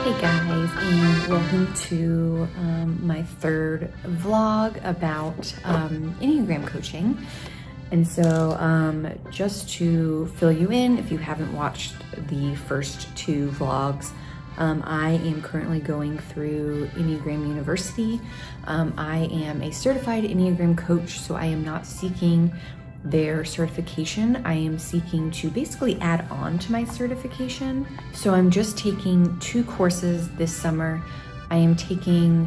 Hey guys, and welcome to my third vlog about Enneagram coaching. And so just to fill you in, if you haven't watched the first two vlogs, I am currently going through Enneagram University. I am a certified Enneagram coach, so I am not seeking their certification. I am seeking to basically add on to my certification. So I'm just taking 2 courses this summer. I'm skipping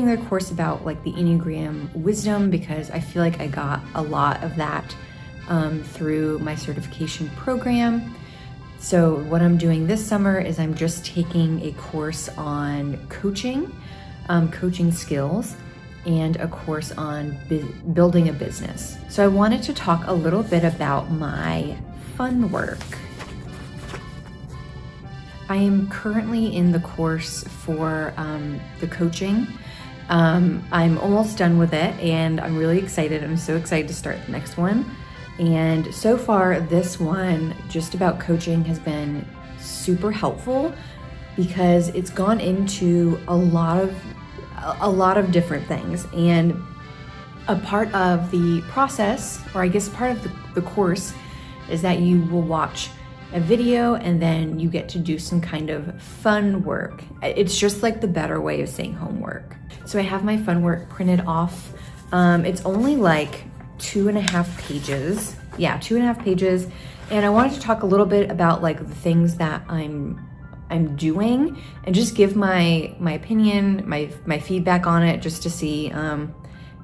their course about like the Enneagram wisdom because I feel like I got a lot of that through my certification program. So what I'm doing this summer is I'm just taking a course on coaching, coaching skills, and a course on building a business. So I wanted to talk a little bit about my fun work. I am currently in the course for the coaching. I'm almost done with it and I'm really excited. I'm so excited to start the next one. And so far, this one just about coaching has been super helpful because it's gone into a lot of different things. And a part of the process, or I guess part of the course, is that you will watch a video and then you get to do some kind of fun work. It's just like the better way of saying homework. So I have my fun work printed off. It's only like 2.5 pages. Yeah, 2.5 pages. And I wanted to talk a little bit about like the things that I'm doing and just give my opinion, my feedback on it, just to see,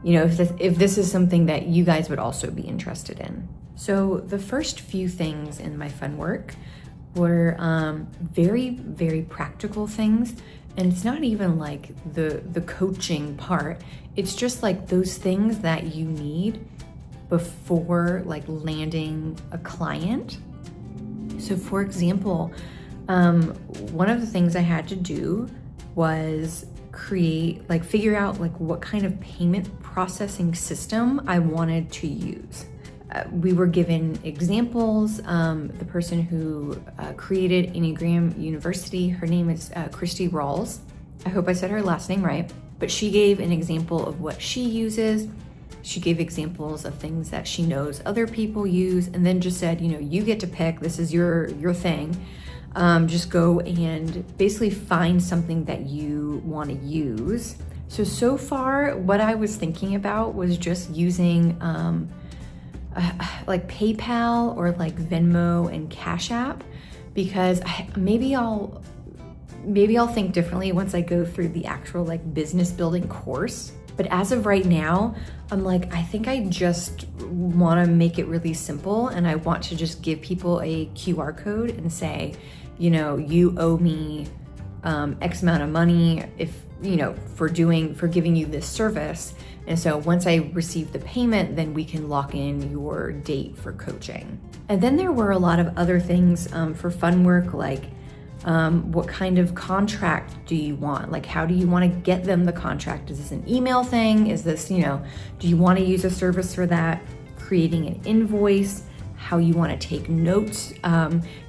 if this is something that you guys would also be interested in. So the first few things in my fun work were very, very practical things. And it's not even like the coaching part. It's just like those things that you need before like landing a client. So for example, one of the things I had to do was figure out like what kind of payment processing system I wanted to use. We were given examples. The person who created Enneagram University, her name is Christy Rawls. I hope I said her last name right, but she gave an example of what she uses. She gave examples of things that she knows other people use, and then just said, you get to pick, this is your thing. Just go and basically find something that you want to use. So far, what I was thinking about was just using like PayPal or like Venmo and Cash App, because maybe I'll think differently once I go through the actual like business building course. But as of right now, I'm like, I think I just want to make it really simple, and I want to just give people a QR code and say, you owe me X amount of money for giving you this service. And so once I receive the payment, then we can lock in your date for coaching. And then there were a lot of other things for fun work, like what kind of contract do you want? Like, how do you want to get them the contract? Is this an email thing? Is this, do you want to use a service for that? Creating an invoice, how you want to take notes.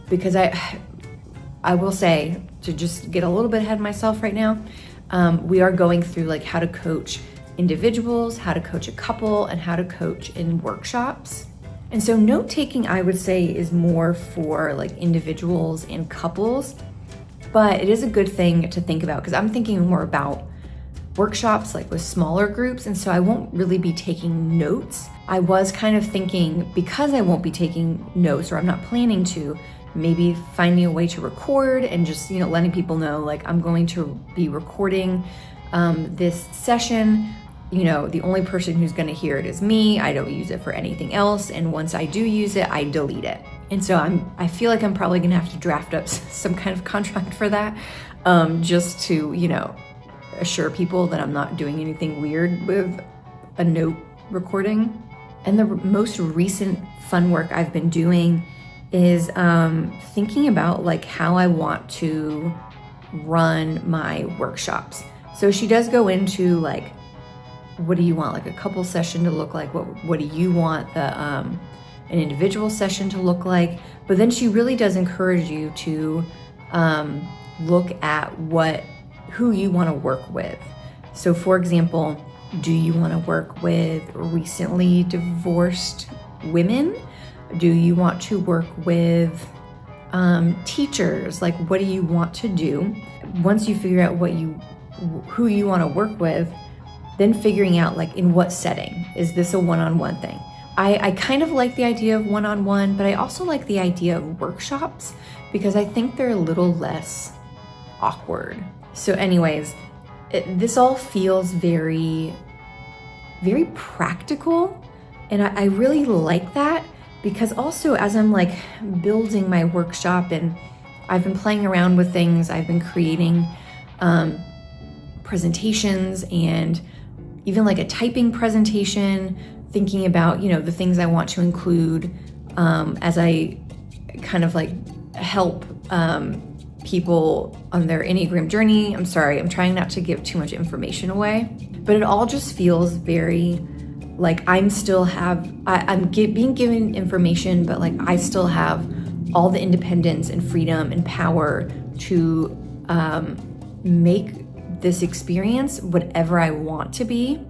Because I will say, to just get a little bit ahead of myself right now, we are going through like how to coach individuals, how to coach a couple, and how to coach in workshops. And so note taking, I would say, is more for like individuals and couples, but it is a good thing to think about because I'm thinking more about workshops like with smaller groups. And so I won't really be taking notes. I was kind of thinking, because I won't be taking notes, or I'm not planning to, maybe finding a way to record and just, letting people know like I'm going to be recording this session. The only person who's going to hear it is me. I don't use it for anything else. And once I do use it, I delete it. And so I feel like I'm probably going to have to draft up some kind of contract for that, just to, assure people that I'm not doing anything weird with a note recording. And the most recent fun work I've been doing is thinking about like how I want to run my workshops. So she does go into like, what do you want like a couple session to look like? What do you want an individual session to look like? But then she really does encourage you to look at who you want to work with. So for example, do you want to work with recently divorced women? Do you want to work with teachers? Like, what do you want to do? Once you figure out who you want to work with, then figuring out like in what setting. Is this a one-on-one thing? I kind of like the idea of one-on-one, but I also like the idea of workshops because I think they're a little less awkward. So anyways, this all feels very, very practical. And I really like that because also as I'm like building my workshop and I've been playing around with things, I've been creating presentations and even like a typing presentation, thinking about, the things I want to include as I kind of like help people on their Enneagram journey. I'm sorry, I'm trying not to give too much information away, but it all just feels very like I'm being given information, but like I still have all the independence and freedom and power to make this experience whatever I want to be.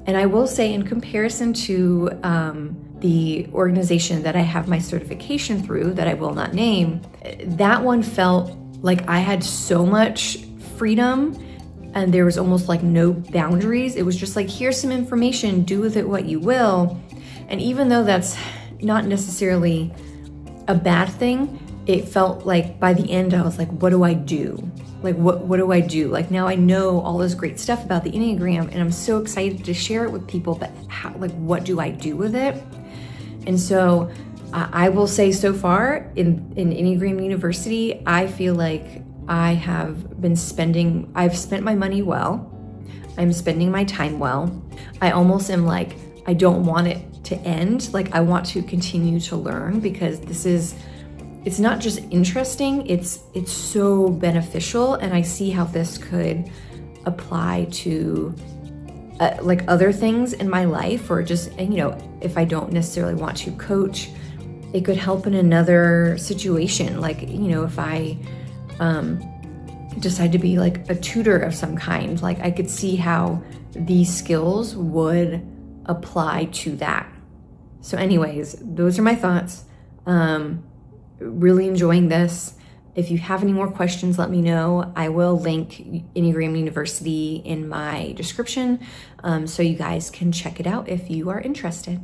And I will say, in comparison to the organization that I have my certification through, that I will not name, that one felt like I had so much freedom and there was almost like no boundaries. It was just like, here's some information, do with it what you will. And even though that's not necessarily a bad thing, it felt like by the end I was like, what do I do? Like, what do I do? Like, now I know all this great stuff about the Enneagram and I'm so excited to share it with people, but what do I do with it? And so I will say so far in Enneagram University, I feel like I've spent my money well. I'm spending my time well. I almost am like, I don't want it to end. Like, I want to continue to learn because it's not just interesting, it's so beneficial. And I see how this could apply to like other things in my life, or just, if I don't necessarily want to coach, it could help in another situation. Like, if I decide to be like a tutor of some kind, like I could see how these skills would apply to that. So anyways, those are my thoughts. Really enjoying this. If you have any more questions, let me know. I will link Enneagram University in my description so you guys can check it out if you are interested.